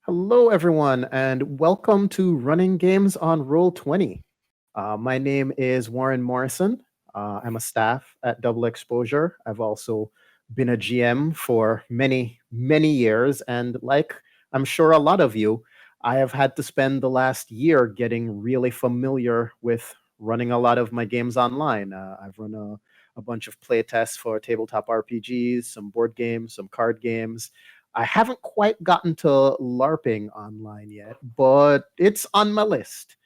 Hello, everyone, and welcome to Running Games on Roll20. My name is Warren Morrison. I'm a staff at Double Exposure. I've also been a GM for many, many years, and like I'm sure a lot of you, I have had to spend the last year getting really familiar with running a lot of my games online. I've run a bunch of playtests for tabletop RPGs, some board games, some card games. I haven't quite gotten to LARPing online yet, but it's on my list.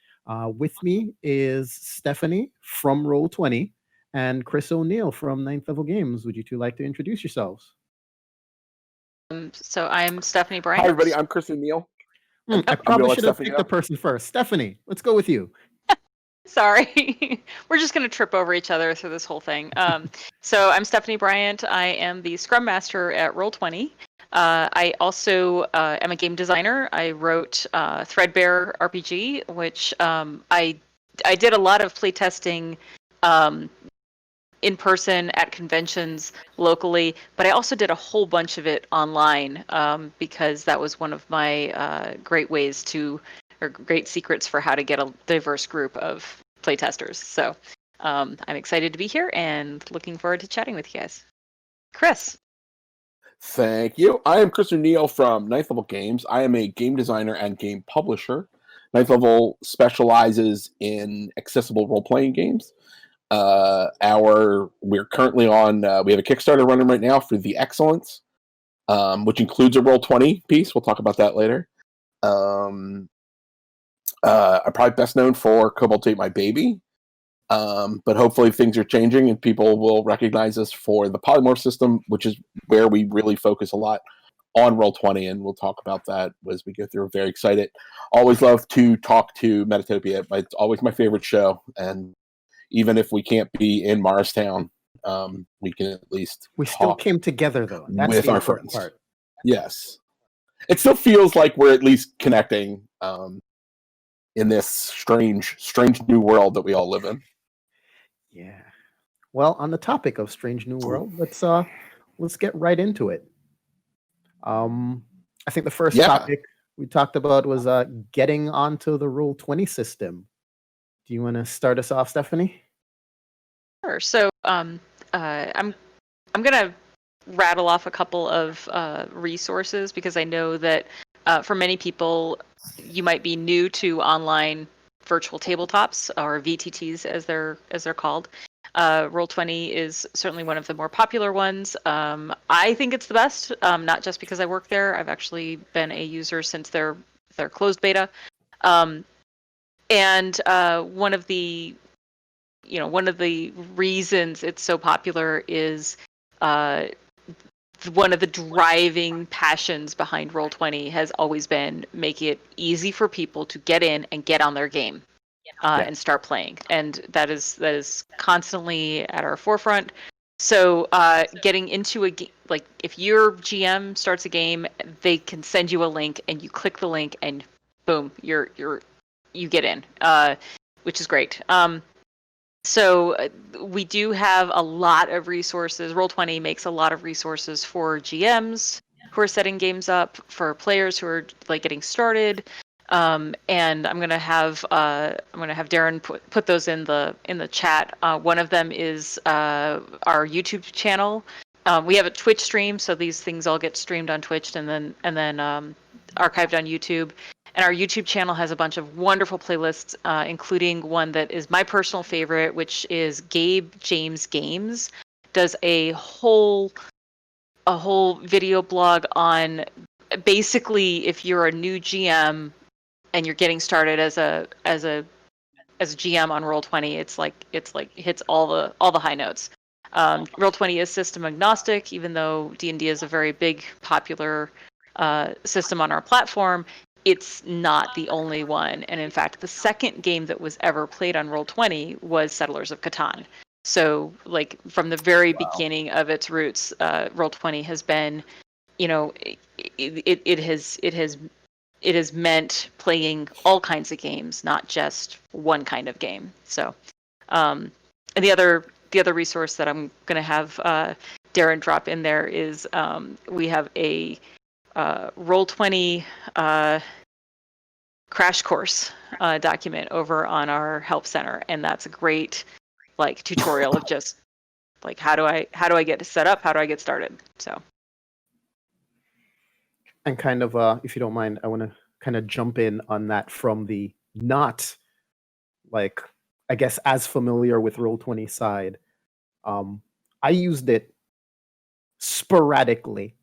With me is Stephanie from Roll20 and Chris O'Neill from Ninth Level Games. Would you two like to introduce yourselves? So I'm Stephanie Hi, everybody. Bryant. I'm Chris O'Neill. I I'm going probably to let should have Stephanie picked the go. person first. Stephanie, let's go with you. Sorry, we're just going to trip over each other through this whole thing. So I'm Stephanie Bryant. I am the Scrum Master at Roll20. I also am a game designer. I wrote Threadbare RPG, which I did a lot of playtesting in person at conventions locally, but I also did a whole bunch of it online because that was one of my great ways to, or great secrets for how to get a diverse group of playtesters. So I'm excited to be here and looking forward to chatting with you guys. Chris. Thank you. I am Chris O'Neill from Ninth Level Games. I am a game designer and game publisher. Ninth Level specializes in accessible role-playing games. We're currently on. We have a Kickstarter running right now for The Excellence, which includes a Roll20 piece. We'll talk about that later. I'm probably best known for Cobalt Ate My Baby. But hopefully things are changing and people will recognize us for the polymorph system, which is where we really focus a lot on Roll20, and we'll talk about that as we go through. I'm very excited. Always love to talk to Metatopia. It's always my favorite show, and even if we can't be in Morristown, we can at least We still talk came together, though. That's with the our important friends. part. Yes. It still feels like we're at least connecting in this strange new world that we all live in. Yeah. Well, on the topic of Strange New World, let's get right into it. I think the first topic we talked about was getting onto the Roll20 system. Do you want to start us off, Stephanie? Sure. So I'm gonna rattle off a couple of resources because I know that for many people you might be new to online virtual tabletops, or VTTs as they're called. Roll20 is certainly one of the more popular ones. I think it's the best, not just because I work there. I've actually been a user since their closed beta, and one of the reasons it's so popular is one of the driving passions behind Roll20 has always been making it easy for people to get in and get on their game and start playing, and that is constantly at our forefront. So getting into a game, like if your GM starts a game, they can send you a link, and you click the link, and boom, you get in, which is great. So we do have a lot of resources. Roll20 makes a lot of resources for GMs who are setting games up, for players who are like getting started. And I'm gonna have Darren put those in the chat. One of them is our YouTube channel. We have a Twitch stream, so these things all get streamed on Twitch and then archived on YouTube. And our YouTube channel has a bunch of wonderful playlists, including one that is my personal favorite, which is Gabe James Games. Does a whole video blog on basically if you're a new GM and you're getting started as a GM on Roll20, it's like hits all the high notes. Roll20 is system agnostic, even though D&D is a very big popular system on our platform. It's not the only one, and in fact, the second game that was ever played on Roll20 was Settlers of Catan. So, like from the very beginning of its roots, Roll20 has been, it has meant playing all kinds of games, not just one kind of game. So, and the other resource that I'm going to have Darren drop in there is we have a Roll20 crash course document over on our help center, and that's a great like tutorial of just like how do I get it set up, how do I get started. So, and kind of if you don't mind, I want to kind of jump in on that from the not like, I guess, as familiar with Roll20 side. I used it sporadically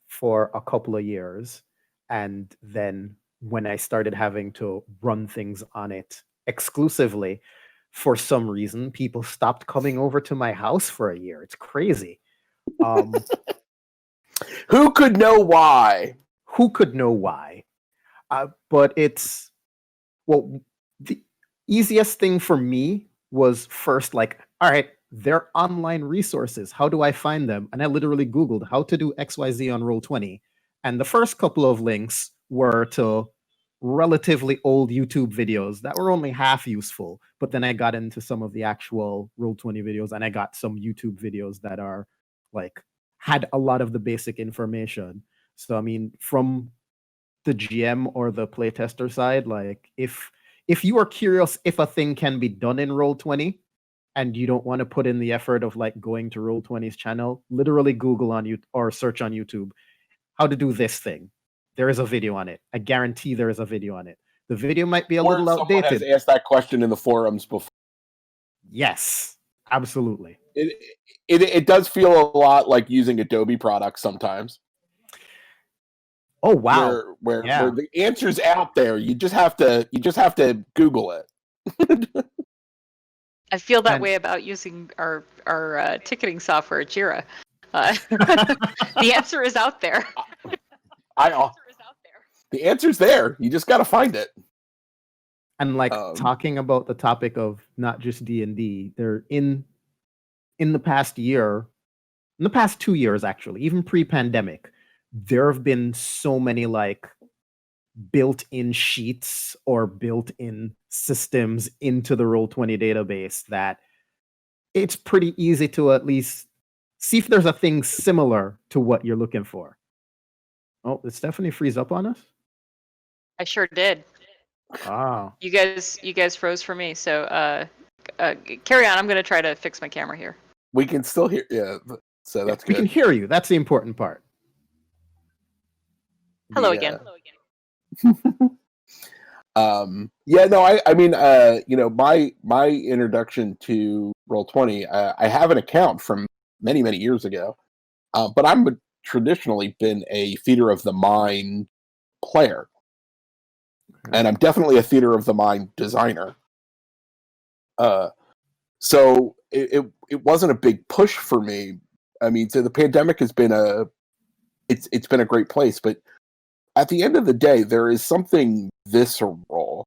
for a couple of years, and then when I started having to run things on it exclusively, for some reason people stopped coming over to my house for a year. It's crazy. Who could know why? Who could know why? But it's, well, the easiest thing for me was first like, all right, they're online resources. How do I find them? And I literally Googled how to do XYZ on Roll20. And the first couple of links were to relatively old YouTube videos that were only half useful. But then I got into some of the actual Roll20 videos, and I got some YouTube videos that are like, had a lot of the basic information. So, I mean, from the GM or the playtester side, like if you are curious if a thing can be done in Roll20 and you don't want to put in the effort of like going to Roll20's channel, literally Google on you or search on YouTube how to do this thing. There is a video on it. I guarantee there is a video on it. The video might be a little outdated. Someone has asked that question in the forums before. Yes, absolutely. It does feel a lot like using Adobe products sometimes. Oh wow! Where the answer's out there. You just have to Google it. I feel that way about using our ticketing software, Jira. The answer is out there. The answer's there. You just got to find it. And like talking about the topic of not just D&D, they're in the past year, in the past 2 years actually, even pre-pandemic, there have been so many like built-in sheets or built-in systems into the Roll20 database that it's pretty easy to at least see if there's a thing similar to what you're looking for. Oh, did Stephanie freeze up on us? I sure did. Wow. You guys froze for me. So carry on. I'm going to try to fix my camera here. We can still hear. Yeah. So that's good. We can hear you. That's the important part. Hello again. Yeah, no, I mean, my introduction to Roll20, I have an account from many, many years ago, but I'm traditionally been a theater of the mind player, and I'm definitely a theater of the mind designer. So it wasn't a big push for me. I mean, so the pandemic has been it's been a great place, but at the end of the day, there is something visceral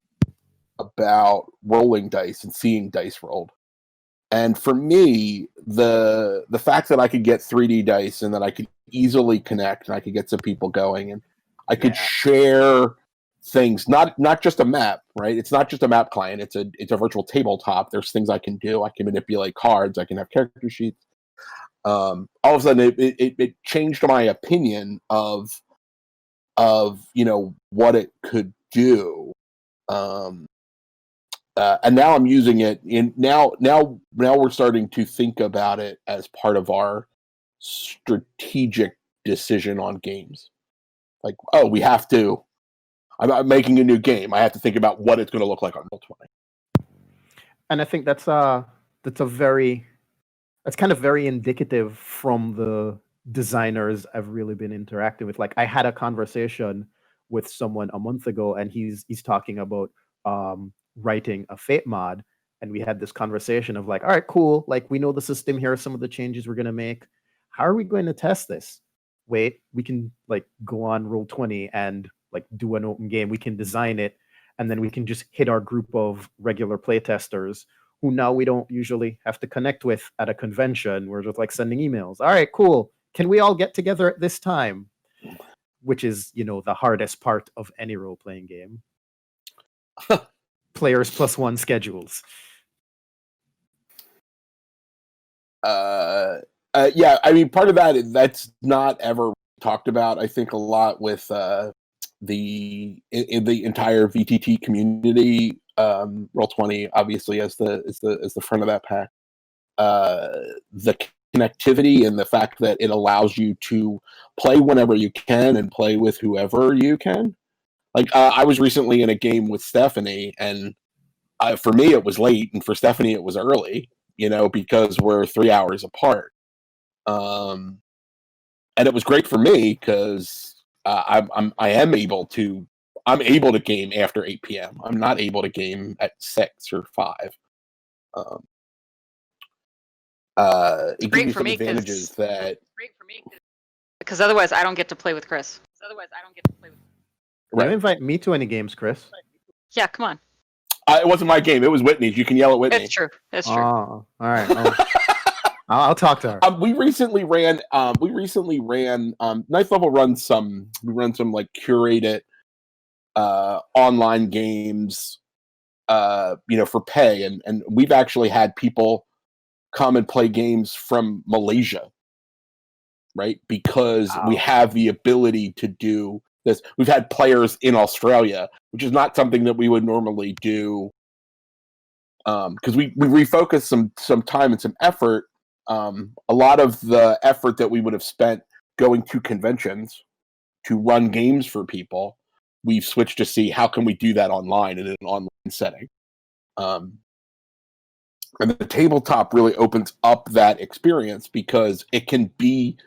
about rolling dice and seeing dice rolled. And for me, the fact that I could get 3D dice and that I could easily connect and I could get some people going and I could share things, not just a map, right? It's not just a map client. It's a virtual tabletop. There's things I can do. I can manipulate cards. I can have character sheets. All of a sudden, it changed my opinion of what it could do, and now I'm using it. Now we're starting to think about it as part of our strategic decision on games. Like, oh, we have to. I'm making a new game. I have to think about what it's going to look like on Roll20. And I think that's kind of very indicative from the designers I've really been interacting with. Like I had a conversation with someone a month ago, and he's talking about writing a Fate mod, and we had this conversation of like, all right, cool. Like we know the system. Here are some of the changes we're gonna make. How are we going to test this? Wait, we can like go on Roll20 and like do an open game. We can design it, and then we can just hit our group of regular playtesters who now we don't usually have to connect with at a convention. We're just like sending emails. All right, cool. Can we all get together at this time? Which is, the hardest part of any role-playing game. Players +1 schedules. Yeah, I mean, part of that's not ever talked about, I think, a lot with the entire VTT community. Roll20 obviously as the front of that pack. The connectivity and the fact that it allows you to play whenever you can and play with whoever you can. Like I was recently in a game with Stephanie, and for me it was late, and for Stephanie it was early. Because we're 3 hours apart. And it was great for me because I'm able to game after 8 p.m. I'm not able to game at 6 or 5. It gives you some advantages that. Great for me because otherwise I don't get to play with Chris. Right. You invite me to any games, Chris? Yeah, come on. It wasn't my game. It was Whitney's. You can yell at Whitney. That's true. Oh, all right. I'll talk to her. We recently ran. Ninth Level runs some. We run some like curated online games. For pay, and we've actually had people come and play games from Malaysia, right? Because we have the ability to do this. We've had players in Australia, which is not something that we would normally do, because we refocused some time and some effort. A lot of the effort that we would have spent going to conventions to run games for people, we've switched to see how can we do that online in an online setting. And the tabletop really opens up that experience because it can be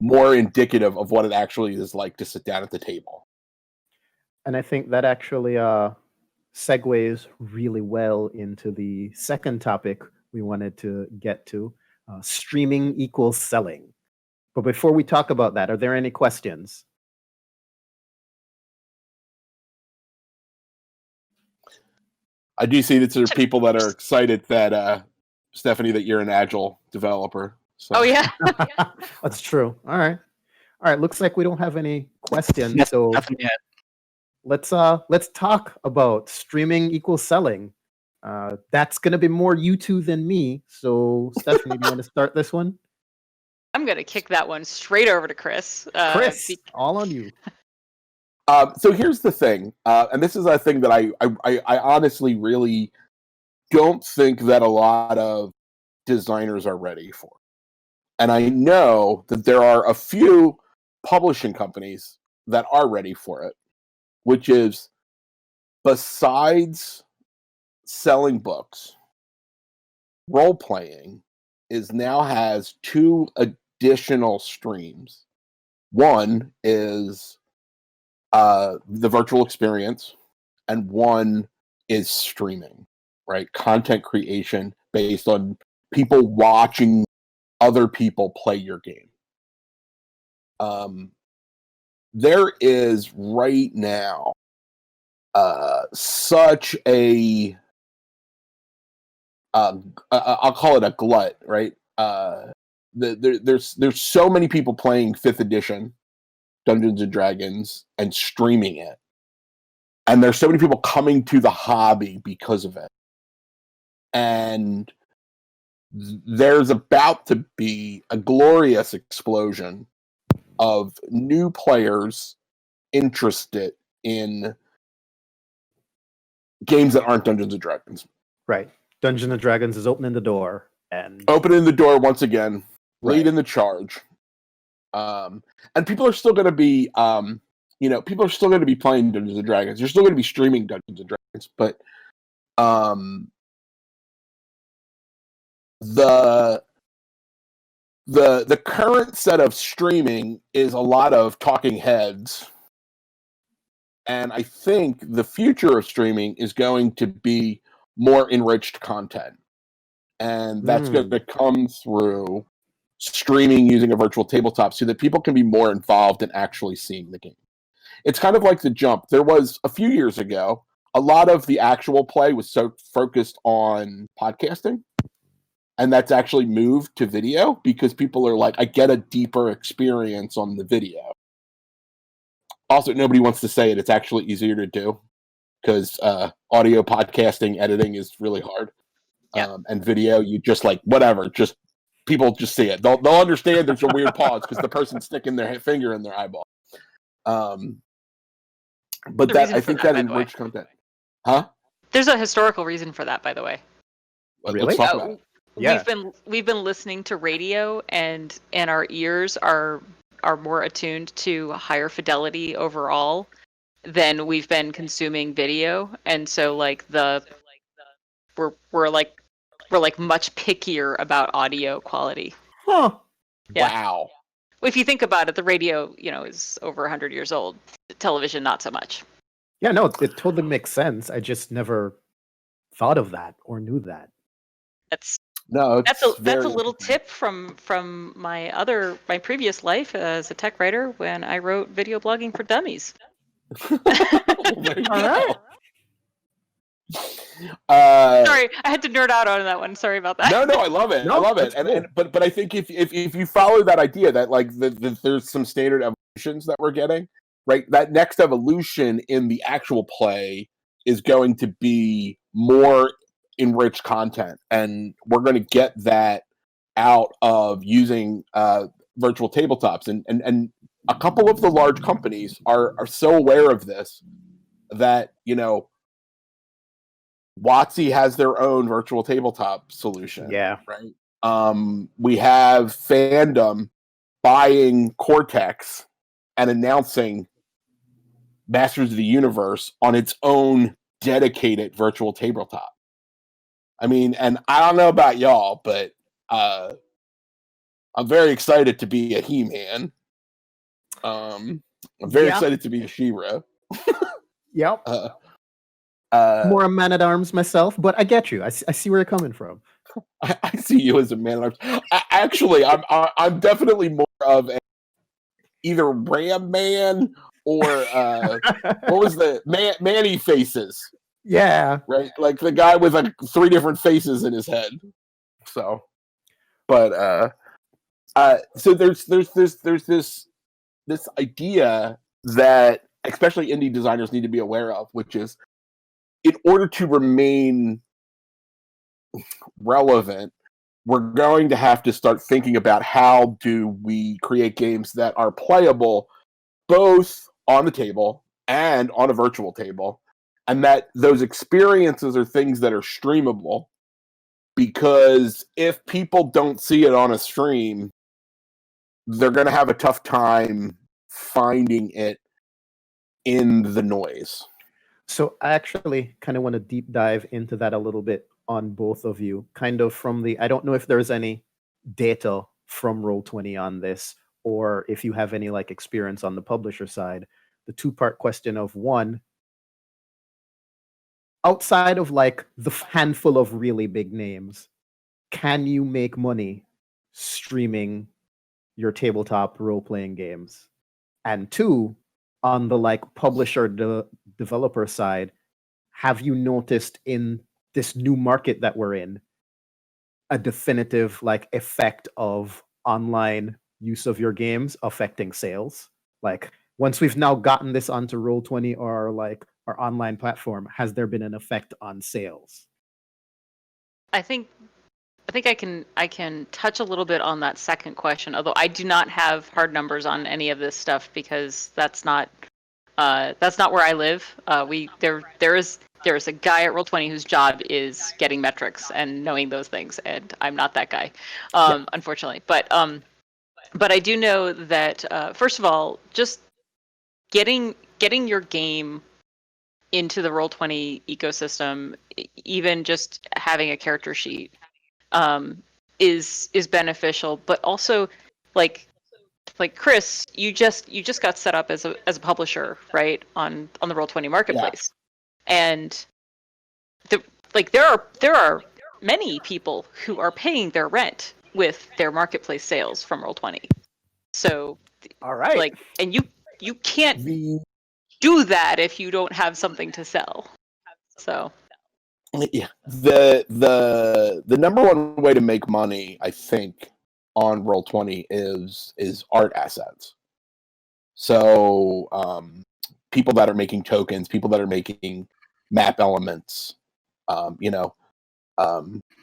more indicative of what it actually is like to sit down at the table. And I think that actually segues really well into the second topic we wanted to get to. Streaming equals selling. But before we talk about that, are there any questions? I do see that there are people that are excited that, Stephanie, that you're an Agile developer. So. Oh, yeah. That's true. All right. Looks like we don't have any questions. So let's talk about streaming equals selling. That's going to be more you two than me. So, Stephanie, do you want to start this one? I'm going to kick that one straight over to Chris. Chris, all on you. So here's the thing, and this is a thing that I honestly really don't think that a lot of designers are ready for. And I know that there are a few publishing companies that are ready for it, which is, besides selling books, role-playing now has 2 additional streams. One is the virtual experience, and one is streaming, right? Content creation based on people watching other people play your game. There is right now such a I'll call it a glut, right? There's so many people playing 5th edition Dungeons and Dragons and streaming it, and there's so many people coming to the hobby because of it, and there's about to be a glorious explosion of new players interested in games that aren't Dungeons and Dragons. Right. Dungeons and Dragons is opening the door once again, leading the charge. And people are still going to be, people are still going to be playing Dungeons and Dragons. You're still going to be streaming Dungeons and Dragons, but the current set of streaming is a lot of talking heads, and I think the future of streaming is going to be more enriched content, and that's going to come through streaming using a virtual tabletop so that people can be more involved in actually seeing the game. It's kind of like the jump. There was, a few years ago, a lot of the actual play was so focused on podcasting, and that's actually moved to video because people are like, I get a deeper experience on the video. Also, nobody wants to say it. It's actually easier to do because audio podcasting editing is really hard. Yeah. And video, you just like, whatever, just people just see it. They'll understand there's a weird pause because the person's sticking their finger in their eyeball. But I think that enriched content. Huh? There's a historical reason for that, by the way. Really? Let's talk about it. Yeah. We've been listening to radio, and our ears are more attuned to higher fidelity overall than we've been consuming video, and so like we're much pickier about audio quality. Huh. Yeah. Wow. Well, if you think about it, the radio, is over 100 years old. Television, not so much. Yeah, no, it totally makes sense. I just never thought of that or knew that. That's That's a little tip from my previous life as a tech writer when I wrote video blogging for dummies. Well, there you All go. right. Sorry, I had to nerd out on that one. Sorry about that. No, I love it. No, I love it. that's And but I think if you follow that idea that like there's some standard evolutions that we're getting, right? That next evolution in the actual play is going to be more enriched content, and we're going to get that out of using virtual tabletops. And a couple of the large companies are so aware of this that WotC has their own virtual tabletop solution. Yeah. Right. We have Fandom buying Cortex and announcing Masters of the Universe on its own dedicated virtual tabletop. I mean, and I don't know about y'all, but I'm very excited to be a He-Man. I'm very excited to be a She-Ra. Yep. More a Man-at-Arms myself, but I get you. I see where you're coming from. I see you as a Man-at-Arms. Actually, I'm definitely more of either Ram Man or what was the Manny Faces? Yeah. Right, like the guy with like 3 different faces in his head. So, but so there's this idea that especially indie designers need to be aware of, which is in order to remain relevant, we're going to have to start thinking about how do we create games that are playable both on the table and on a virtual table, and that those experiences are things that are streamable, because if people don't see it on a stream, they're going to have a tough time finding it in the noise. So I actually kind of want to deep dive into that a little bit on both of you, kind of from I don't know if there's any data from Roll20 on this, or if you have any like experience on the publisher side. The 2-part question of one, outside of like the handful of really big names, can you make money streaming your tabletop role-playing games? And 2, on the like publisher developer side, have you noticed in this new market that we're in a definitive like effect of online use of your games affecting sales? Like once we've now gotten this onto Roll20 or like our online platform, has there been an effect on sales? I think I can touch a little bit on that second question, although I do not have hard numbers on any of this stuff because that's not where I live. There is a guy at Roll20 whose job is getting metrics and knowing those things, and I'm not that guy, unfortunately. But I do know that first of all, just getting your game into the Roll20 ecosystem, even just having a character sheet, is beneficial. But also, like Chris, you just got set up as a publisher, right, on the Roll20 marketplace, and there are many people who are paying their rent with their marketplace sales from Roll20. So, all right, and you can't do that if you don't have something to sell. So, yeah, the number one way to make money, I think, on Roll20 is art assets. So people that are making tokens, people that are making map elements,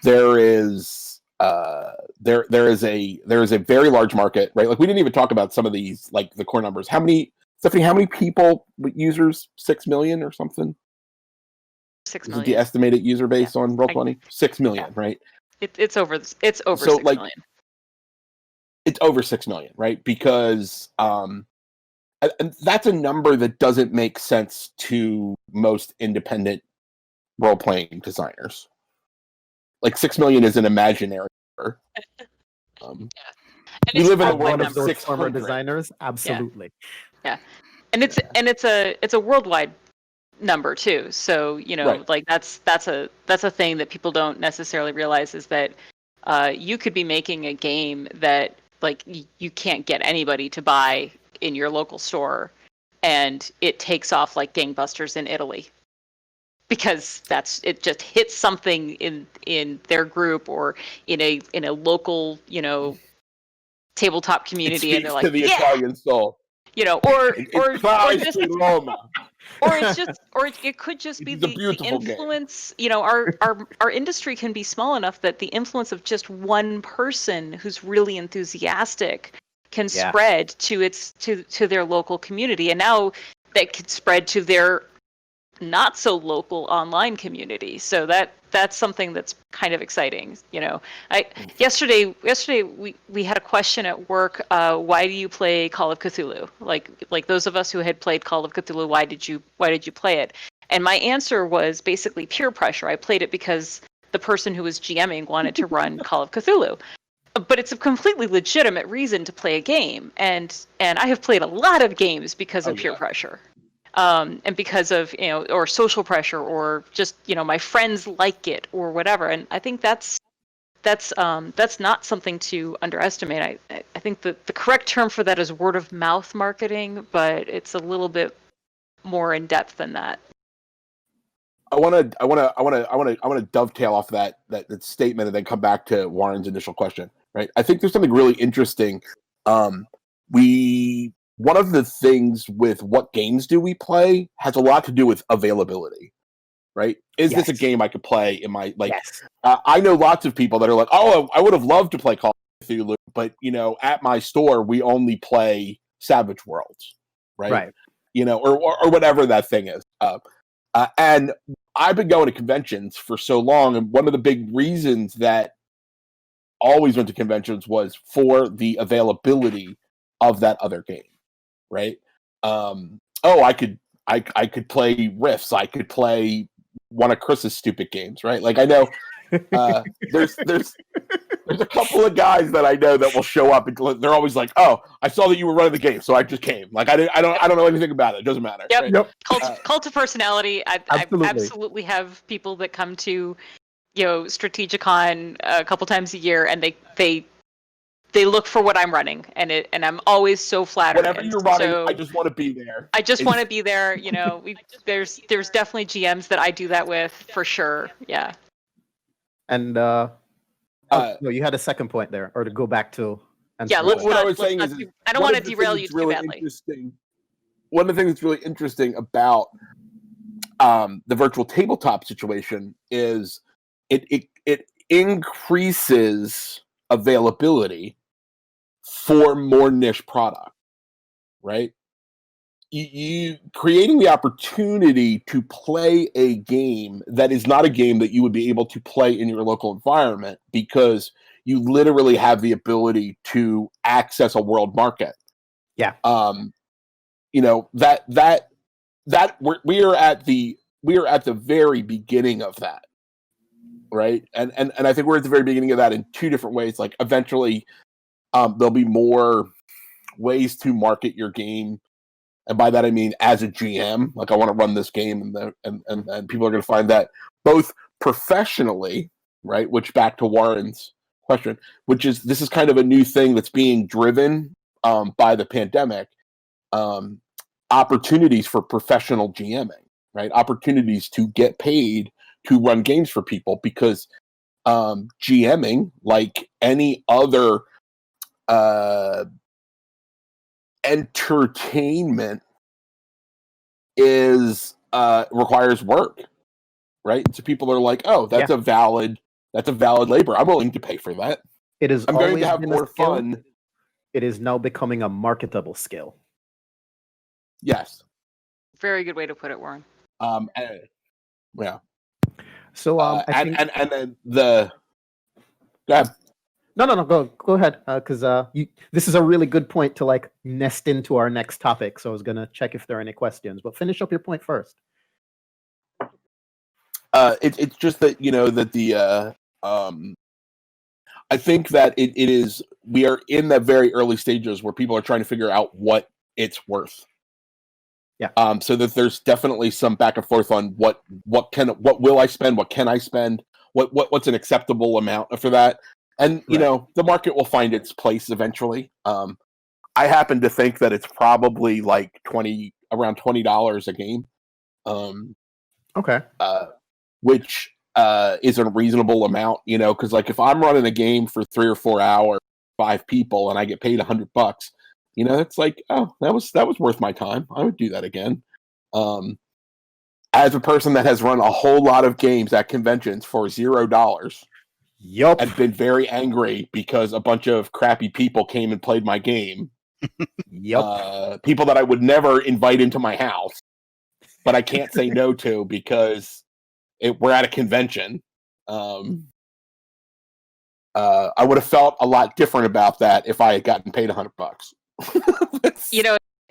there is there is a very large market, right? Like we didn't even talk about some of these, like the core numbers. Stephanie, how many people, users? 6 million or something? 6 Is million. it the estimated user base on Roll20? 6 million, right? It's over So, 6 million. It's over 6 million, right? Because and that's a number that doesn't make sense to most independent role-playing designers. Like 6 million is an imaginary number. We live in a world of 600 designers. Absolutely. Yeah. And it's a worldwide number too. So, Right. like that's a thing that people don't necessarily realize, is that you could be making a game that like you can't get anybody to buy in your local store, and it takes off like gangbusters in Italy, because it just hits something in their group or in a local, tabletop community, and they're like, to the Italian soul. Or just Roma. or it could just be the influence. Our industry can be small enough that the influence of just one person who's really enthusiastic can spread to their local community, and now that could spread to their not so local online community. So that's something that's kind of exciting. Yesterday we had a question at work. Why do you play Call of Cthulhu? Like those of us who had played Call of Cthulhu, why did you play it? And my answer was basically peer pressure. I played it because the person who was GMing wanted to run Call of Cthulhu. But it's a completely legitimate reason to play a game, and I have played a lot of games because of peer pressure. And because of, or social pressure, or just, my friends like it or whatever. And I think that's not something to underestimate. I think that the correct term for that is word of mouth marketing, but it's a little bit more in depth than that. I want to dovetail off that statement and then come back to Warren's initial question. Right. I think there's something really interesting. One of the things with what games do we play has a lot to do with availability, right? Is this a game I could play in my, I know lots of people that are like, oh, I would have loved to play Call of Cthulhu, but, at my store, we only play Savage Worlds, right? Or whatever that thing is. And I've been going to conventions for so long, and one of the big reasons that always went to conventions was for the availability of that other game. Right. I could play Rifts. I could play one of Chris's stupid games. Right. Like I know there's a couple of guys that I know that will show up and they're always like, oh, I saw that you were running the game, so I just came. Like I don't know anything about it. It doesn't matter. Yep. Right? Yep. Cult of personality. I absolutely have people that come to Strategicon a couple times a year, and they look for what I'm running, and I'm always so flattered. Whatever you're running, I just want to be there. I just want to be there. There's definitely GMs that I do that with for sure. Yeah. And no, you had a second point there, or to go back to. What I was saying is, I don't want to derail you too badly. One of the things that's really interesting about the virtual tabletop situation is it increases availability for more niche product, right? You creating the opportunity to play a game that is not a game that you would be able to play in your local environment, because you literally have the ability to access a world market. Yeah. We are at the very beginning of that. Right. And I think we're at the very beginning of that in two different ways. Like eventually there'll be more ways to market your game. And by that, I mean, as a GM, like I want to run this game, and people are going to find that both professionally, right? Which, back to Warren's question, this is kind of a new thing that's being driven by the pandemic. Opportunities for professional GMing, right? Opportunities to get paid to run games for people, because GMing, like any other entertainment, is requires work, right? So people are like, oh, that's a valid That's a valid labor. I'm willing to pay for that. It is I'm going always to have been a more skill. fun. It is now becoming a marketable skill. Yes. Very good way to put it, Warren. Yeah. So I think and then the go ahead. no, go ahead, because this is a really good point to like nest into our next topic. So I was gonna check if there are any questions, but finish up your point first. It's just that that the I think that it is, we are in the very early stages where people are trying to figure out what it's worth. Yeah. So that there's definitely some back and forth on what will I spend, what can I spend, what's an acceptable amount for that, and the market will find its place eventually. I happen to think that it's probably like around $20 a game. Okay. Which is a reasonable amount, because like if I'm running a game for 3 or 4 hours, 5 people, and I get paid $100, it's like, oh, that was worth my time. I would do that again. As a person that has run a whole lot of games at conventions for $0, Yup. and been very angry because a bunch of crappy people came and played my game. Yup. People that I would never invite into my house, but I can't say no to because we're at a convention. I would have felt a lot different about that if I had gotten paid $100.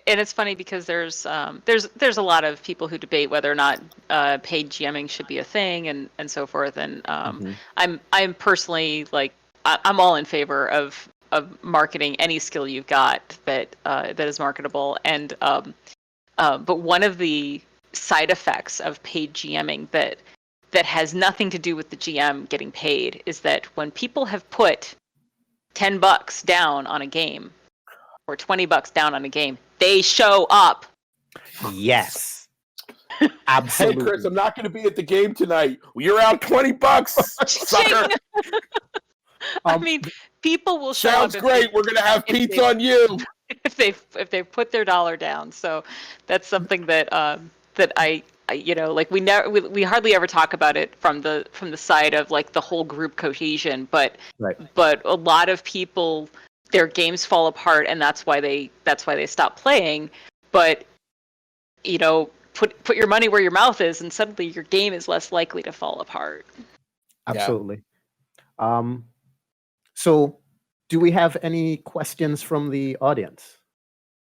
And it's funny because there's a lot of people who debate whether or not paid GMing should be a thing and so forth. And I'm personally like I'm all in favor of marketing any skill you've got that is marketable. And but one of the side effects of paid GMing that has nothing to do with the GM getting paid is that when people have put $10 down on a game or $20 down on a game, they show up. Yes. Absolutely. Hey, Chris, I'm not going to be at the game tonight. You're out $20, sucker. I mean, people will show Sounds up. Great. We're going to have pizza on you. If they put their dollar down. So that's something that that I like we hardly ever talk about it from the side of like the whole group cohesion, but a lot of people, their games fall apart and that's why they stop playing. But put your money where your mouth is and suddenly your game is less likely to fall apart. Absolutely. So do we have any questions from the audience?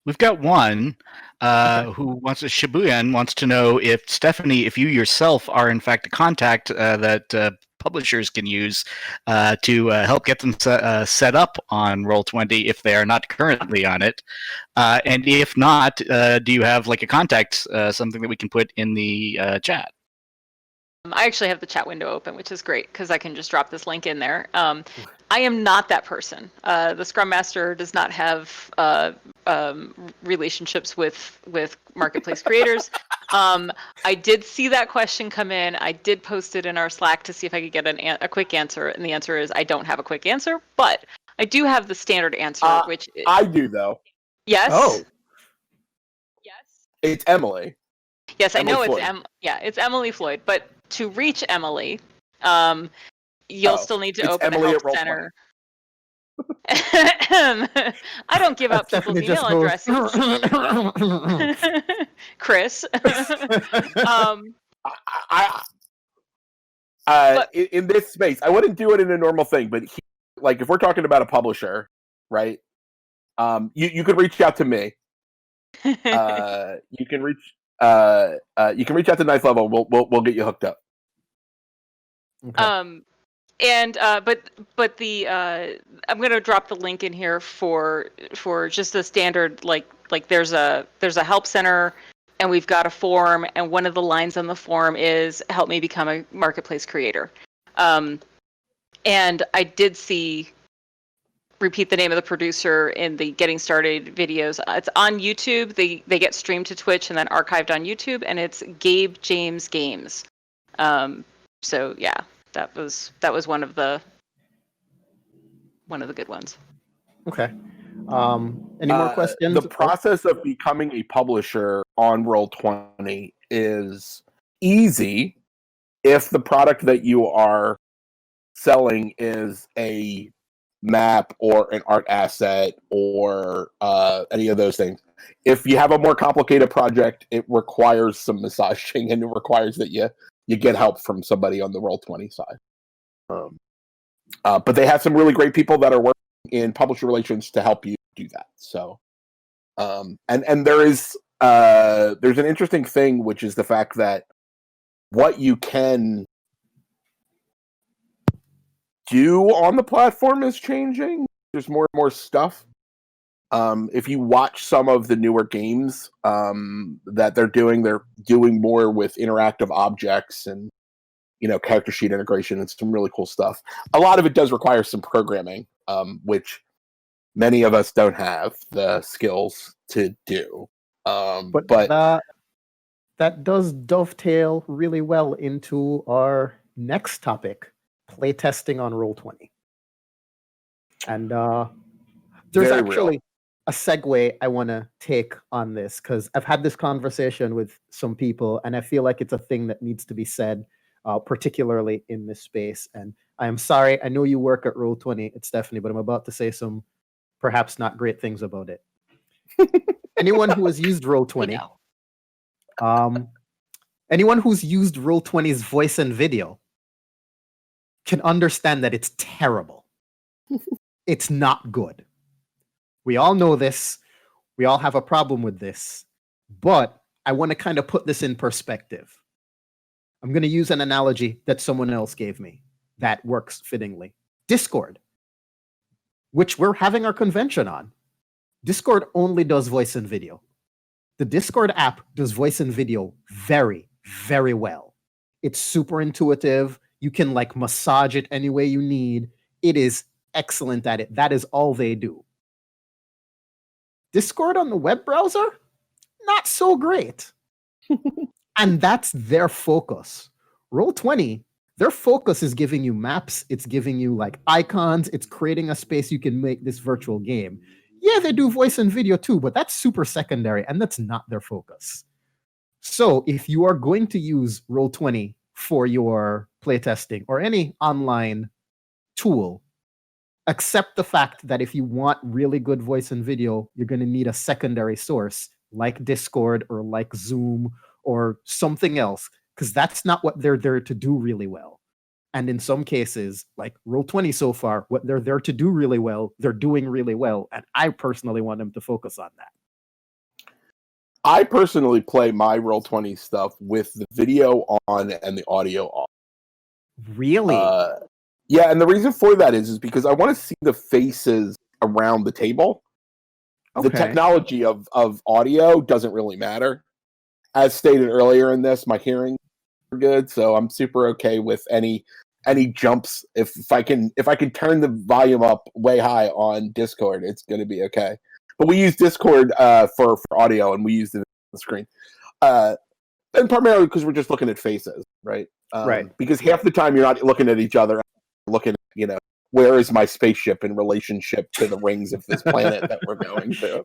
We've got one who Shibuyan wants to know if Stephanie, if you yourself are in fact a contact that publishers can use to help get them set up on Roll20 if they are not currently on it, and if not, do you have like a contact, something that we can put in the chat? I actually have the chat window open, which is great because I can just drop this link in there. I am not that person. The Scrum Master does not have relationships with marketplace creators. I did see that question come in. I did post it in our Slack to see if I could get a quick answer, and the answer is I don't have a quick answer, but I do have the standard answer, which is, I do though. Yes. Oh. Yes. It's Emily. Yes, Emily I know Floyd. it's Emily Floyd, but to reach Emily, you'll still need to open Emily the help at center. I don't give out people's email addresses. Chris. In this space, I wouldn't do it in a normal thing, but like if we're talking about a publisher, right? You could reach out to me. You can reach out to Ninth Level. We'll get you hooked up. Okay. And but the I'm gonna drop the link in here for just the standard like there's a help center and we've got a form and one of the lines on the form is help me become a marketplace creator. And I did see repeat the name of the producer in the getting started videos. It's on YouTube. They get streamed to Twitch and then archived on YouTube, and it's Gabe James Games. So yeah, that was one of the good ones. Okay. Any more questions? The process of becoming a publisher on Roll20 is easy if the product that you are selling is a map or an art asset or any of those things. If you have a more complicated project, it requires some massaging, and it requires that you get help from somebody on the Roll20 side. But they have some really great people that are working in publisher relations to help you do that. So, and there's an interesting thing, which is the fact that what you can do on the platform is changing. There's more and more stuff. If you watch some of the newer games that they're doing more with interactive objects and character sheet integration and some really cool stuff. A lot of it does require some programming, which many of us don't have the skills to do. But that does dovetail really well into our next topic, playtesting on Roll20. And there's actually a segue I want to take on this, because I've had this conversation with some people, and I feel like it's a thing that needs to be said, particularly in this space. And I am sorry, I know you work at Roll20, it's Stephanie, but I'm about to say some perhaps not great things about it. Anyone who has used Roll20, anyone who's used Roll20's voice and video can understand that it's terrible. It's not good. We all know this. We all have a problem with this. But I want to kind of put this in perspective. I'm going to use an analogy that someone else gave me that works fittingly. Discord, which we're having our convention on. Discord only does voice and video. The Discord app does voice and video very, very well. It's super intuitive. You can massage it any way you need. It is excellent at it. That is all they do. Discord on the web browser, not so great. And that's their focus. Roll20, their focus is giving you maps. It's giving you icons. It's creating a space you can make this virtual game. Yeah, they do voice and video too, but that's super secondary, and that's not their focus. So if you are going to use Roll20 for your playtesting or any online tool, accept the fact that if you want really good voice and video, you're going to need a secondary source like Discord or like Zoom or something else, because that's not what they're there to do really well. And in some cases, like Roll20 so far, what they're there to do really well, they're doing really well. And I personally want them to focus on that. I personally play my Roll20 stuff with the video on and the audio off. Really? Yeah, and the reason for that is because I want to see the faces around the table. Okay. The technology of audio doesn't really matter. As stated earlier in this, my hearing is good, so I'm super okay with any jumps. If I can turn the volume up way high on Discord, it's going to be okay. But we use Discord for audio, and we use the screen. And primarily because we're just looking at faces, right? Right. Because half the time you're not looking at each other, you're looking at, where is my spaceship in relationship to the rings of this planet that we're going to?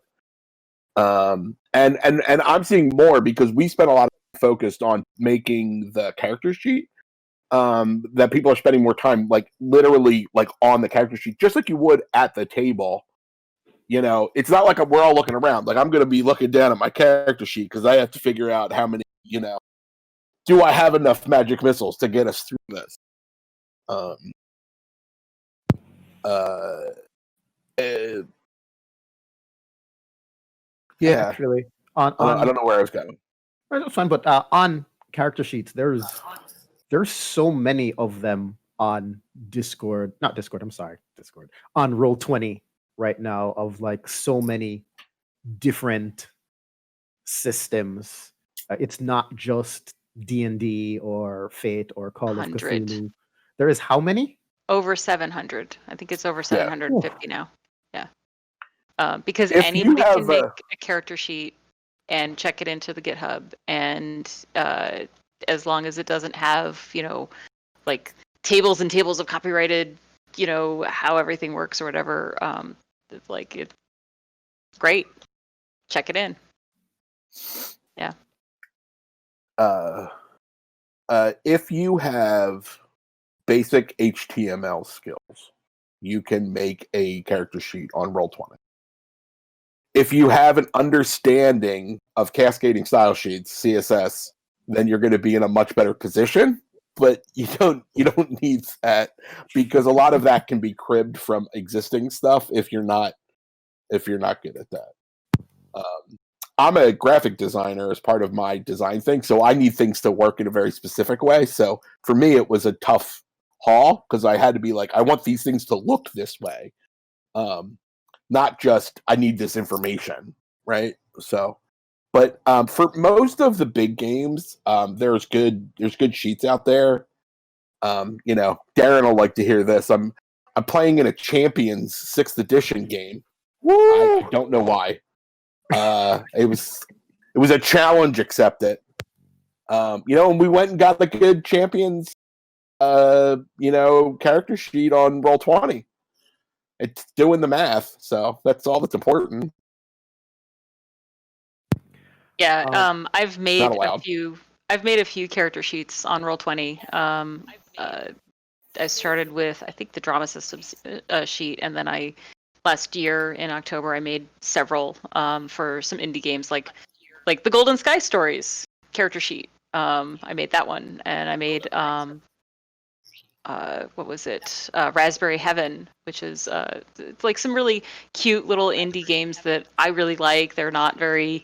And I'm seeing more because we spent a lot of focused on making the character sheet. That people are spending more time, literally on the character sheet, just like you would at the table. It's not like we're all looking around. I'm going to be looking down at my character sheet because I have to figure out how many, do I have enough magic missiles to get us through this? Yeah. Actually, I don't know where I was going. That's fine, but on character sheets, there's so many of them on Discord. Not Discord. I'm sorry, Discord. On Roll20 right now of so many different systems. It's not just D&D or Fate or Call of Cthulhu. There is how many? Over 700. I think it's over 750 now. Yeah. Because If anybody can make a character sheet and check it into the GitHub, and as long as it doesn't have, tables and tables of copyrighted, how everything works or whatever, it's great. Check it in. Yeah. If you have basic HTML skills, you can make a character sheet on Roll20. If you have an understanding of cascading style sheets, CSS, then you're going to be in a much better position. But you don't need that, because a lot of that can be cribbed from existing stuff if you're not good at that. I'm a graphic designer as part of my design thing, so I need things to work in a very specific way. So for me, it was a tough haul because I had to be like, I want these things to look this way, not just I need this information, right? So, but for most of the big games, there's good sheets out there. Darren will like to hear this. I'm playing in a Champions 6th edition game. Woo! I don't know why. It was a challenge accepted. And we went and got the good Champions, character sheet on Roll20. It's doing the math, so that's all that's important. Yeah, I've made a few character sheets on Roll20. I started with, I think, the drama systems sheet, and then last year in October I made several for some indie games like the Golden Sky Stories character sheet. I made that one, and I made what was it? Raspberry Heaven, which is like some really cute little indie games that I really like. They're not very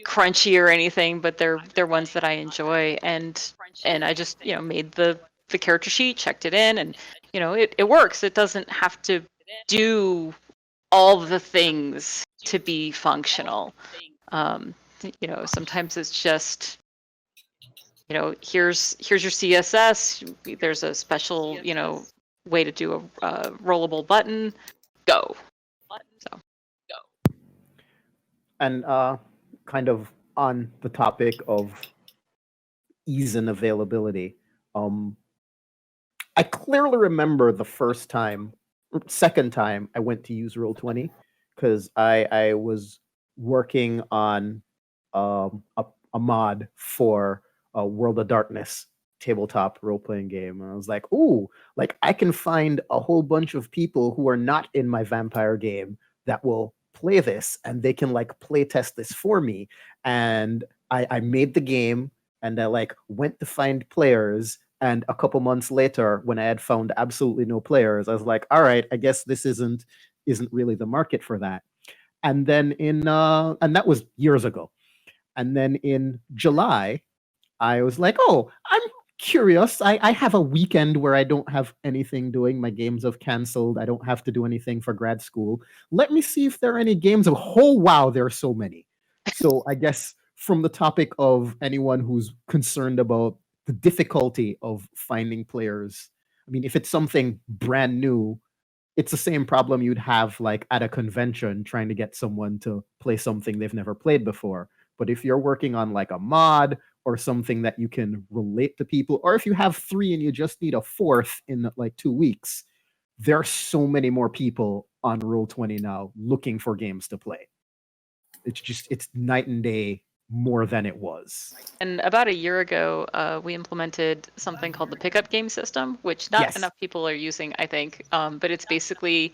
crunchy or anything, but they're ones that I enjoy, and I just made the character sheet, checked it in, and it works. It doesn't have to do all the things to be functional. Sometimes it's just here's your CSS. There's a special way to do a rollable button. Go. So go. And kind of on the topic of ease and availability, I clearly remember the second time I went to use Roll20, because I was working on a mod for a World of Darkness tabletop role-playing game, and I was like, ooh, like I can find a whole bunch of people who are not in my vampire game that will play this, and they can like play test this for me. And I made the game, and I like went to find players, and a couple months later, when I had found absolutely no players, I was like, all right, I guess this isn't really the market for that. And then and that was years ago. And then in July, I was like, oh, I'm curious. I have a weekend where I don't have anything doing. My games have canceled. I don't have to do anything for grad school. Let me see if there are any games. Oh, wow, there are so many. So I guess from the topic of anyone who's concerned about the difficulty of finding players, I mean, if it's something brand new, it's the same problem you'd have like at a convention trying to get someone to play something they've never played before. But if you're working on like a mod or something that you can relate to people, or if you have 3 and you just need a 4th in like 2 weeks, there are so many more people on Roll20 now looking for games to play. It's night and day more than it was. And about a year ago, we implemented something called the pickup game system, which not enough people are using, I think. But it's basically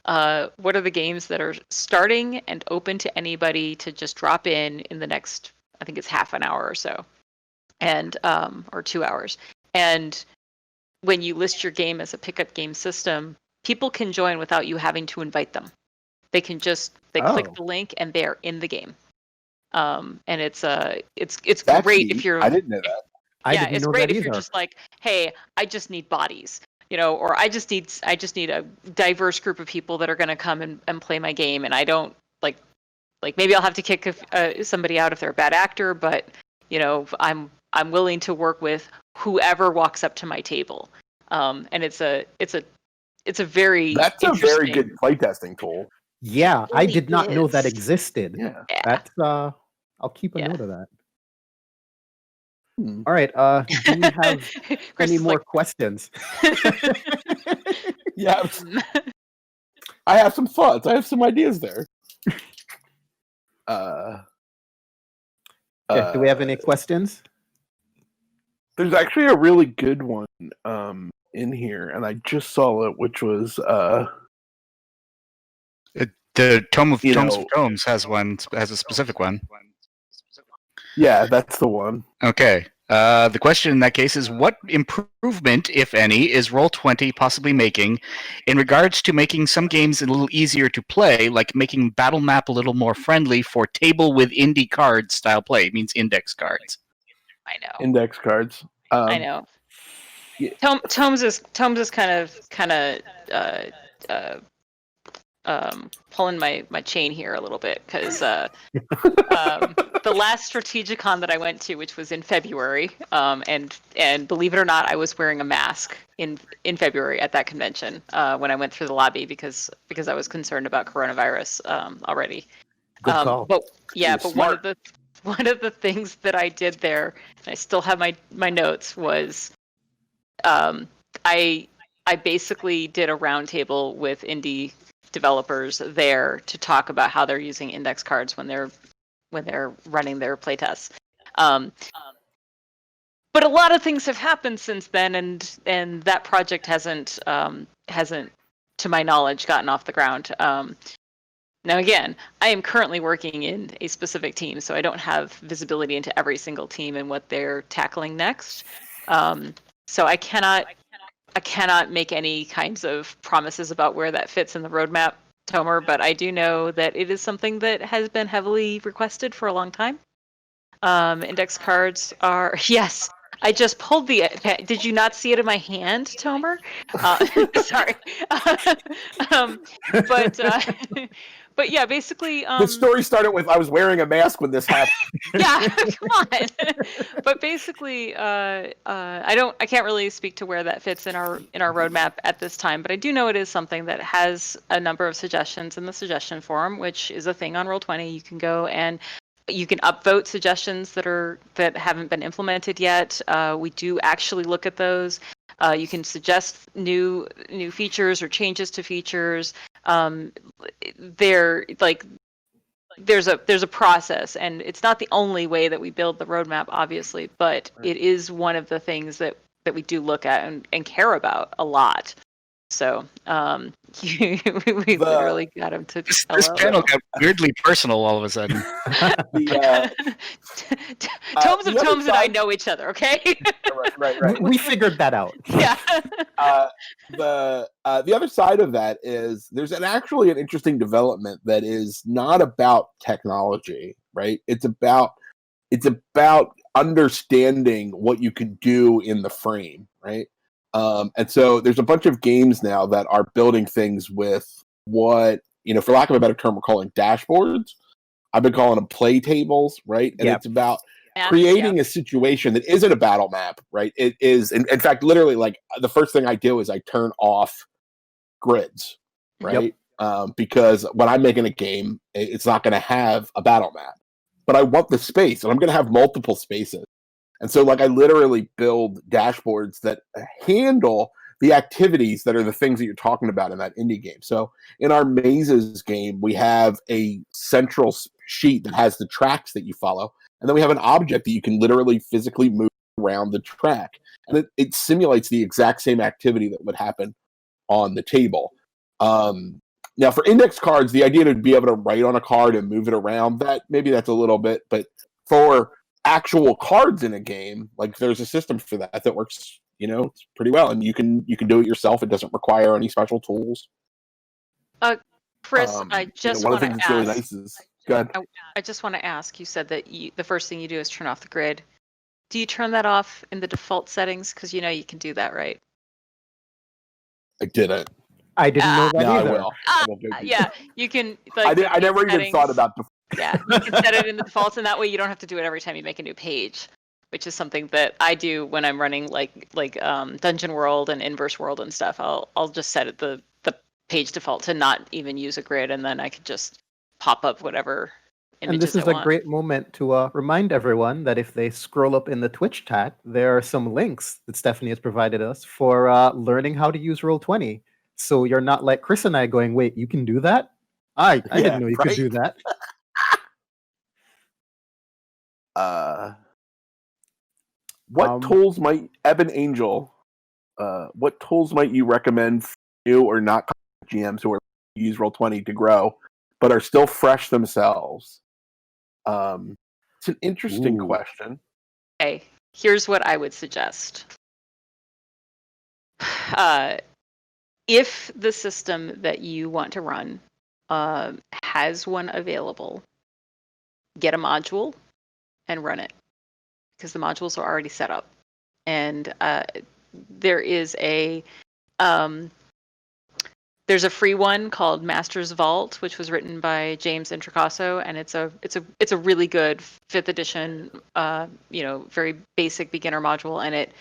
what are the games that are starting and open to anybody to just drop in the next, I think it's half an hour or so, and or 2 hours. And when you list your game as a pickup game system, people can join without you having to invite them. They can just click the link and they're in the game. And it's great if you're. I didn't know that. It's great if you're just like, hey, I just need bodies, or I just need a diverse group of people that are going to come and play my game, and I don't like maybe I'll have to kick somebody out if they're a bad actor, but I'm willing to work with whoever walks up to my table. And it's a very good playtesting tool. Yeah, I did not know that existed. Yeah. That's I'll keep a note of that. All right. Do we have any more questions? Yeah. I have some thoughts. I have some ideas there. Okay, do we have any questions? There's actually a really good one. in here, and I just saw it, which was The Tomes of Tomes has a specific one. yeah, that's the one. Okay. The question in that case is, what improvement, if any, is Roll20 possibly making in regards to making some games a little easier to play, like making Battle Map a little more friendly for table with indie cards style play? It means index cards. I know. Index cards. I know. Yeah. Tomes is kind of pulling my chain here a little bit, because the last Strategicon that I went to, which was in February, and believe it or not, I was wearing a mask in February at that convention when I went through the lobby because I was concerned about coronavirus already. Good call. But yeah, but smart. one of the things that I did there, and I still have my notes, was I basically did a roundtable with indie developers there to talk about how they're using index cards when they're running their playtests. But a lot of things have happened since then, and that project hasn't, to my knowledge, gotten off the ground. Now, again, I am currently working in a specific team, so I don't have visibility into every single team and what they're tackling next. So I cannot make any kinds of promises about where that fits in the roadmap, Tomer, but I do know that it is something that has been heavily requested for a long time. Index cards are, yes, I just pulled the, did you not see it in my hand, Tomer? Sorry. But yeah, basically. The story started with, I was wearing a mask when this happened. Yeah, come on. But basically, I can't really speak to where that fits in our roadmap at this time. But I do know it is something that has a number of suggestions in the suggestion forum, which is a thing on Roll20. You can go and you can upvote suggestions that haven't been implemented yet. We do actually look at those. You can suggest new features or changes to features. There's a process, and it's not the only way that we build the roadmap, obviously, but it is one of the things that we do look at and care about a lot. So we literally got him to. This panel got weirdly personal all of a sudden. Tomes of Tomes and I know each other, okay? Right. We figured that out. Yeah. The other side of that is there's actually an interesting development that is not about technology, right? It's about understanding what you can do in the frame, right? And so there's a bunch of games now that are building things with what, for lack of a better term, we're calling dashboards. I've been calling them play tables, right? And it's about creating a situation that isn't a battle map, right? It is, in fact, literally, like, the first thing I do is I turn off grids, right? Because when I'm making a game, it's not going to have a battle map. But I want the space, and I'm going to have multiple spaces. And so, like, I literally build dashboards that handle the activities that are the things that you're talking about in that indie game. So in our mazes game, we have a central sheet that has the tracks that you follow. And then we have an object that you can literally physically move around the track. And it simulates the exact same activity that would happen on the table. Now, for index cards, the idea to be able to write on a card and move it around, that's a little bit. But for actual cards in a game, like, there's a system for that works, it's pretty well, and you can do it yourself. It doesn't require any special tools. Chris, I just one of want the to things ask. that's really nice is, go ahead. I just want to ask. You said that the first thing you do is turn off the grid. Do you turn that off in the default settings? Because you can do that, right? I didn't. I didn't know that either. I will. Yeah, you can. I never even thought about Yeah, you can set it in the defaults, and that way you don't have to do it every time you make a new page, which is something that I do when I'm running like Dungeon World and Inverse World and stuff. I'll just set it the page default to not even use a grid, and then I could just pop up whatever images And this is I a want. great moment to remind everyone that if they scroll up in the Twitch chat, there are some links that Stephanie has provided us for learning how to use Roll20. So you're not like Chris and I going, wait, you can do that? I didn't know you could do that. What tools might Eben Angel what tools might you recommend for new or not GMs who are use Roll20 to grow, but are still fresh themselves? It's an interesting question. Okay, here's what I would suggest. If the system that you want to run has one available, get a module and run it, because the modules are already set up. And there is there's a free one called Master's Vault, which was written by James Introcaso, and it's a really good 5th edition, very basic beginner module, and it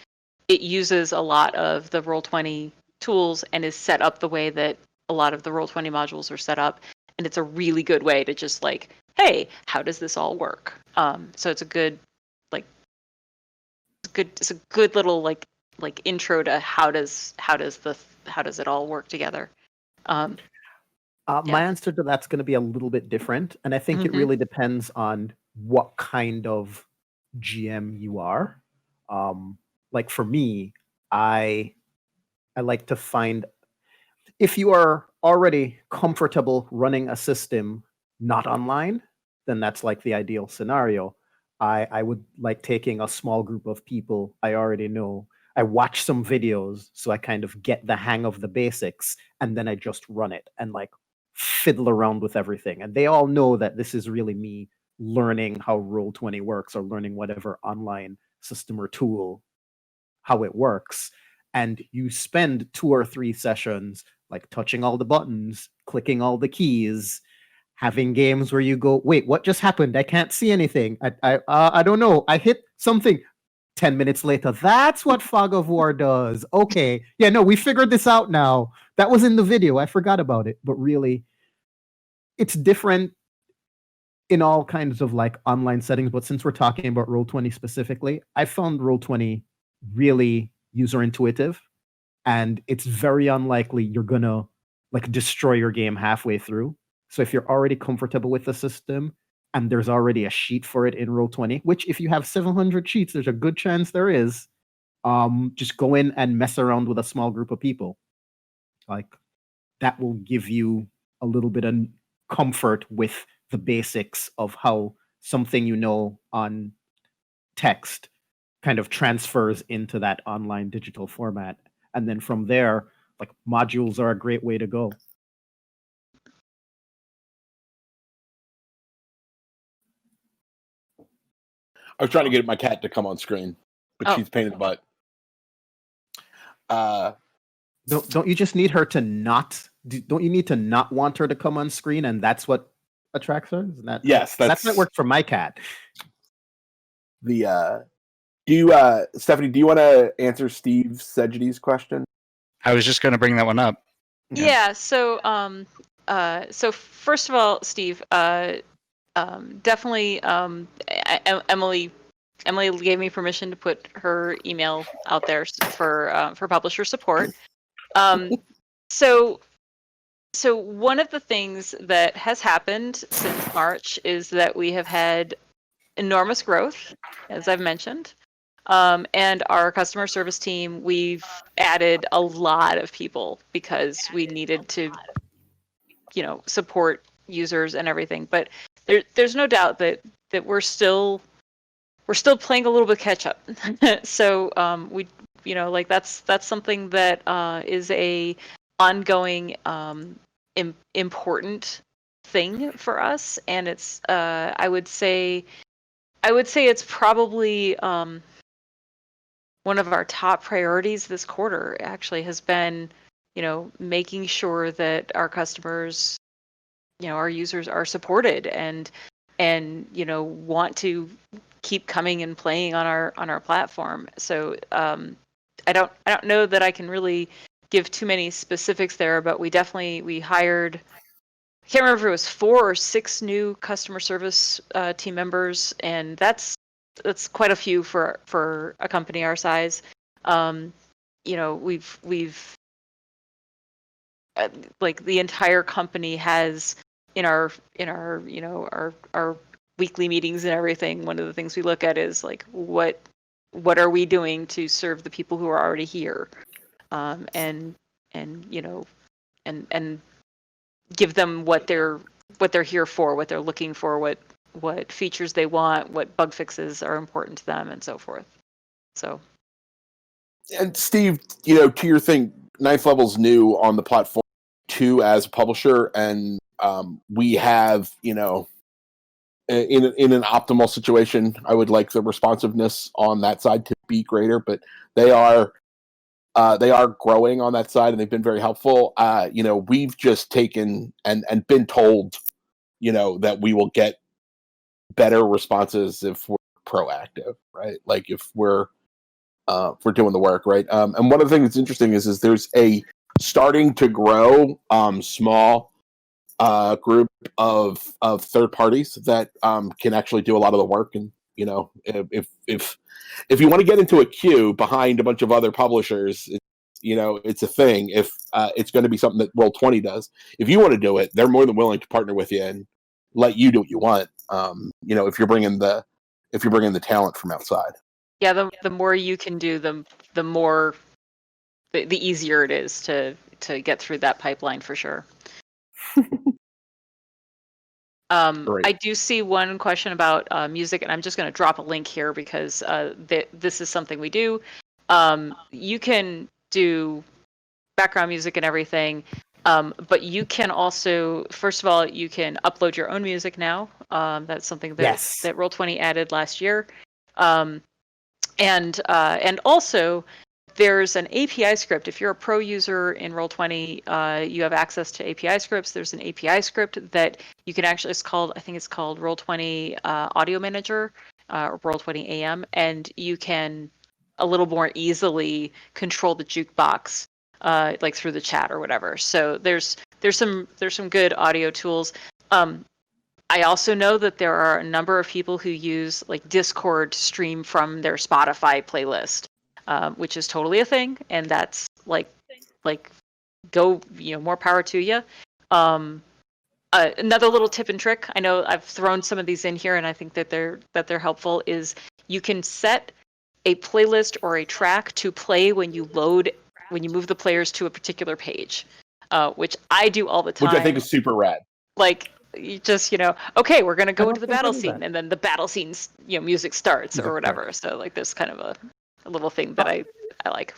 uses a lot of the Roll20 tools and is set up the way that a lot of the Roll20 modules are set up, and it's a really good way to just like, hey, how does this all work? So it's a good little like intro to how does it all work together. My answer to that's going to be a little bit different, and I think it really depends on what kind of GM you are. Like for me, I like to find, if you are already comfortable running a system not online, then that's like the ideal scenario. I would like taking a small group of people I already know. I watch some videos so I kind of get the hang of the basics, and then I just run it and like fiddle around with everything. And they all know that this is really me learning how Roll20 works, or learning whatever online system or tool, how it works. And you spend 2 or 3 sessions like touching all the buttons, clicking all the keys, having games where you go, wait, what just happened? I can't see anything. I don't know. I hit something. 10 minutes later, that's what Fog of War does. Okay. Yeah, no, we figured this out now. That was in the video. I forgot about it. But really, it's different in all kinds of like online settings. But since we're talking about Roll20 specifically, I found Roll20 really user intuitive, and it's very unlikely you're gonna like destroy your game halfway through. So if you're already comfortable with the system and there's already a sheet for it in Roll20, which if you have 700 sheets, there's a good chance there is, just go in and mess around with a small group of people. Like that will give you a little bit of comfort with the basics of how something you know on text kind of transfers into that online digital format. And then from there, like modules are a great way to go. I was trying to get my cat to come on screen, but she's pain in the butt. Don't you just need her to not? Don't you need to not want her to come on screen, and that's what attracts her? Isn't that? Yes, that's what worked for my cat. Stephanie, do you want to answer Steve Sejidy's question? I was just going to bring that one up. Yeah. So, so first of all, Steve, definitely, Emily gave me permission to put her email out there for publisher support. So one of the things that has happened since March is that we have had enormous growth, as I've mentioned. And our customer service team, we've added a lot of people because we needed to, support users and everything. But there's no doubt that we're still playing a little bit catch up. So that's something that is a ongoing important thing for us, and it's I would say it's probably one of our top priorities this quarter. Actually, has been making sure that our customers, our users are supported and want to keep coming and playing on our platform. So I don't know that I can really give too many specifics there, but we hired, I can't remember if it was 4 or 6 new customer service team members, and that's quite a few for a company our size. We've like the entire company has in our our weekly meetings and everything. One of the things we look at is like what are we doing to serve the people who are already here. and and give them what they're here for, what they're looking for, what features they want, what bug fixes are important to them, and so forth. So, and Steve, to your thing, Ninth Level's new on the platform too as a publisher, and we have, in an optimal situation, I would like the responsiveness on that side to be greater, but they are growing on that side, and they've been very helpful. We've just taken and been told, that we will get better responses if we're proactive, right? Like if we're doing the work, right? And one of the things that's interesting is there's a starting to grow small group of third parties that can actually do a lot of the work. And if you want to get into a queue behind a bunch of other publishers, it's a thing. If it's going to be something that Roll20 does, if you want to do it, they're more than willing to partner with you and let you do what you want. If you're bringing the talent from outside. Yeah, the more you can do, the more the easier it is to get through that pipeline for sure. I do see one question about music, and I'm just going to drop a link here because this is something we do. You can do background music and everything, but you can also, first of all, you can upload your own music now. That's something that Roll20 added last year. And also, there's an API script. If you're a pro user in Roll20, you have access to API scripts. There's an API script that you can actually, I think it's called Roll20 Audio Manager, or Roll20 AM, and you can a little more easily control the jukebox, like through the chat or whatever. So there's some good audio tools. I also know that there are a number of people who use like Discord to stream from their Spotify playlist, which is totally a thing, and that's like go, more power to you. Another little tip and trick, I know I've thrown some of these in here, and I think that they're helpful, is you can set a playlist or a track to play when you move the players to a particular page, which I do all the time. Which I think is super rad. Like, you just, okay, we're going to go into the battle scene, and then the battle scene's, music starts or whatever. So like there's kind of a little thing that I like.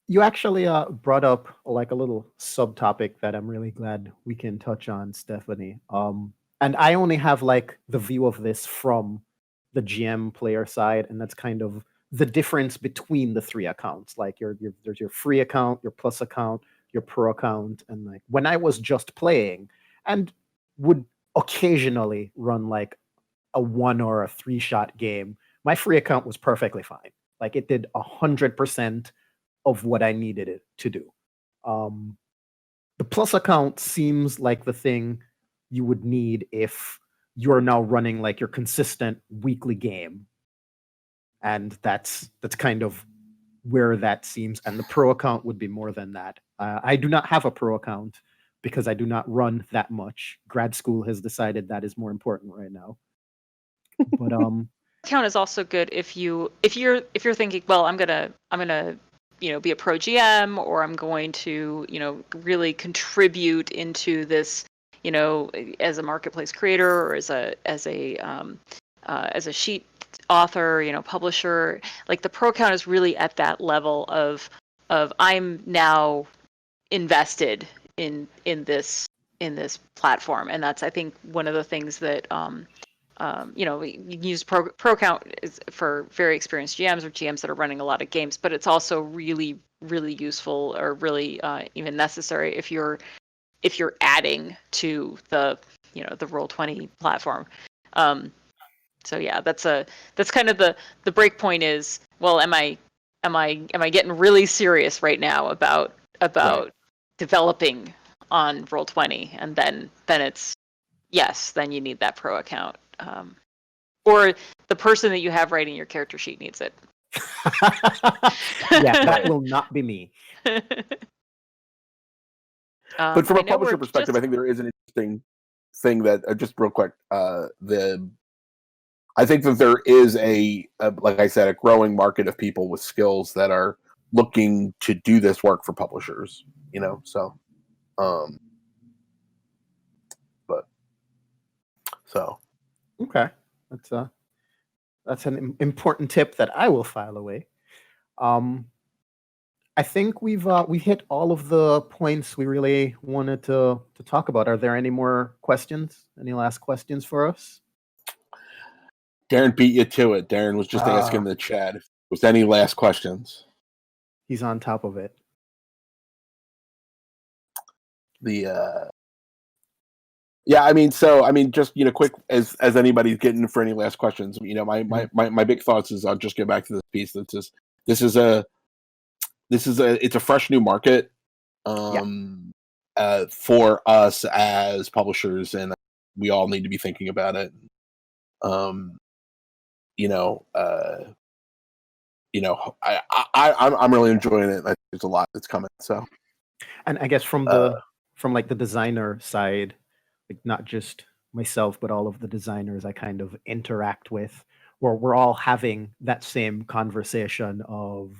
You actually brought up like a little subtopic that I'm really glad we can touch on, Stephanie. And I only have like the view of this from the GM player side, and that's kind of the difference between the three accounts. Like there's your free account, your plus account, your pro account, and like when I was just playing and would occasionally run like a 1 or a 3-shot game, my free account was perfectly fine. Like it did 100% of what I needed it to do. The plus account seems like the thing you would need if you're now running like your consistent weekly game. And that's kind of where that seems. And the pro account would be more than that. I do not have a pro account because I do not run that much. Grad school has decided that is more important right now. But account is also good if you're thinking, well, I'm gonna be a pro GM, or I'm going to really contribute into this as a marketplace creator, or as a sheet author, publisher. Like the pro account is really at that level of I'm now invested in this platform, and that's, I think, one of the things that we use pro account is for very experienced GMs or GMs that are running a lot of games, but it's also really, really useful, or really even necessary if you're adding to the the Roll20 platform. So yeah, that's kind of the break point is, well, am I getting really serious right now about right. developing on Roll20, and then it's yes, then you need that pro account. Or the person that you have writing your character sheet needs it. Yeah, that will not be me. But from a publisher perspective, I think there is an interesting thing that, just real quick, I think that there is like I said, a growing market of people with skills that are looking to do this work for publishers, so Okay, that's an important tip that I will file away. I think we've hit all of the points we really wanted to talk about. Are there any more questions? Any last questions for us? Darren beat you to it. Darren was just asking the chat if there was any last questions. He's on top of it. Just quick as anybody's getting for any last questions. My big thoughts is I'll just get back to this piece. It's a fresh new market for us as publishers, and we all need to be thinking about it. I'm really enjoying it. I think there's a lot that's coming. So, and I guess from the designer side, like not just myself, but all of the designers I kind of interact with, where we're all having that same conversation of,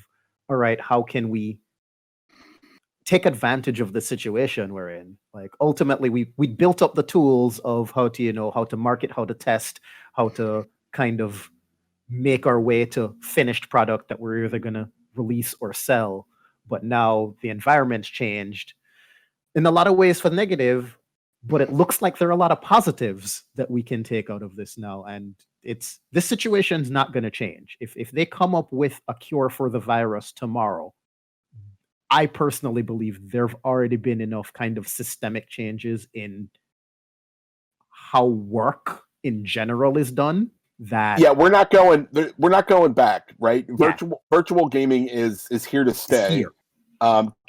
all right, how can we take advantage of the situation we're in? Like ultimately we built up the tools of how to market, how to test, how to kind of make our way to finished product that we're either going to release or sell. But now the environment's changed in a lot of ways for negative, but it looks like there are a lot of positives that we can take out of this now. And this situation's not going to change. If they come up with a cure for the virus tomorrow, I personally believe there have already been enough kind of systemic changes in how work in general is done that we're not going back, right? Virtual gaming is here to stay.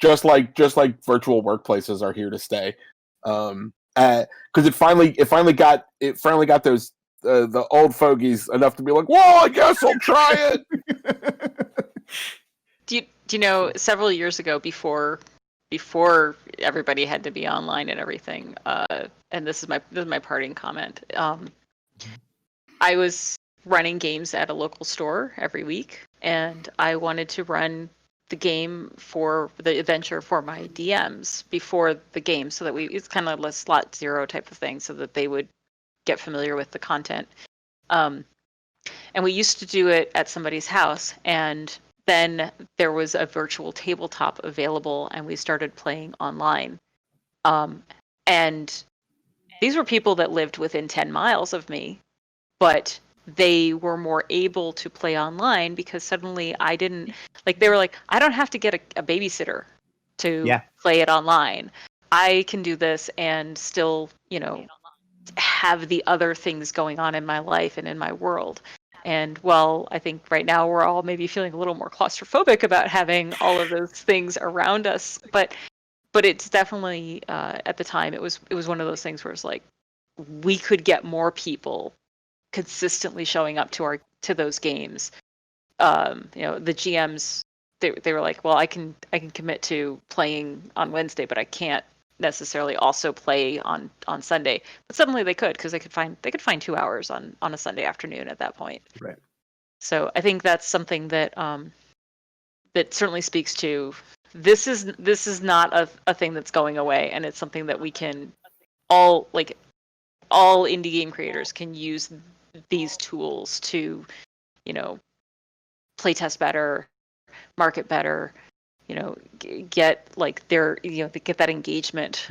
Just like virtual workplaces are here to stay. Because it finally got those the old fogies enough to be like, "Whoa, I guess I'll try it." Do you know, several years ago, before everybody had to be online and everything, and this is my parting comment. I was running games at a local store every week, and I wanted to run the game for the adventure for my DMs before the game, so that it's kind of a slot zero type of thing, so that they would get familiar with the content. And we used to do it at somebody's house, and then there was a virtual tabletop available, and we started playing online. And these were people that lived within 10 miles of me, but they were more able to play online because suddenly they were like, I don't have to get a babysitter to play it online. I can do this and still, have the other things going on in my life and in my world. And I think right now we're all maybe feeling a little more claustrophobic about having all of those things around us, but it's definitely at the time it was one of those things where it's like we could get more people consistently showing up to those games. The GMs they were like, well, I can commit to playing on Wednesday, but I can't necessarily also play on Sunday. But suddenly they could, because they could find 2 hours on a Sunday afternoon at that point. Right. So I think that's something that that certainly speaks to this is not a thing that's going away, and it's something that we can all indie game creators can use these tools to, play test better, market better, get get that engagement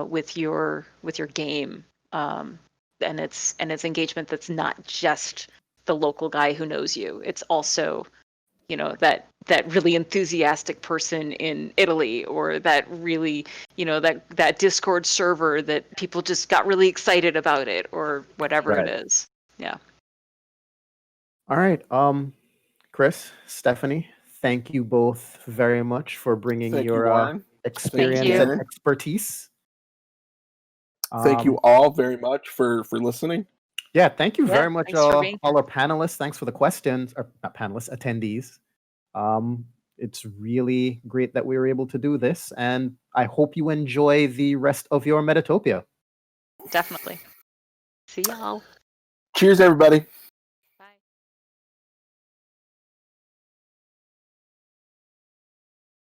with your game, and it's engagement that's not just the local guy who knows you. It's also that really enthusiastic person in Italy, or that really that Discord server that people just got really excited about it, or whatever it is. Yeah. All right, Chris, Stephanie, thank you both very much for bringing your experience and expertise. Thank you all very much for listening. Yeah, thank you very much, all our panelists. Thanks for the questions, or not panelists, attendees. It's really great that we were able to do this, and I hope you enjoy the rest of your Metatopia. Definitely. See y'all. Cheers, everybody.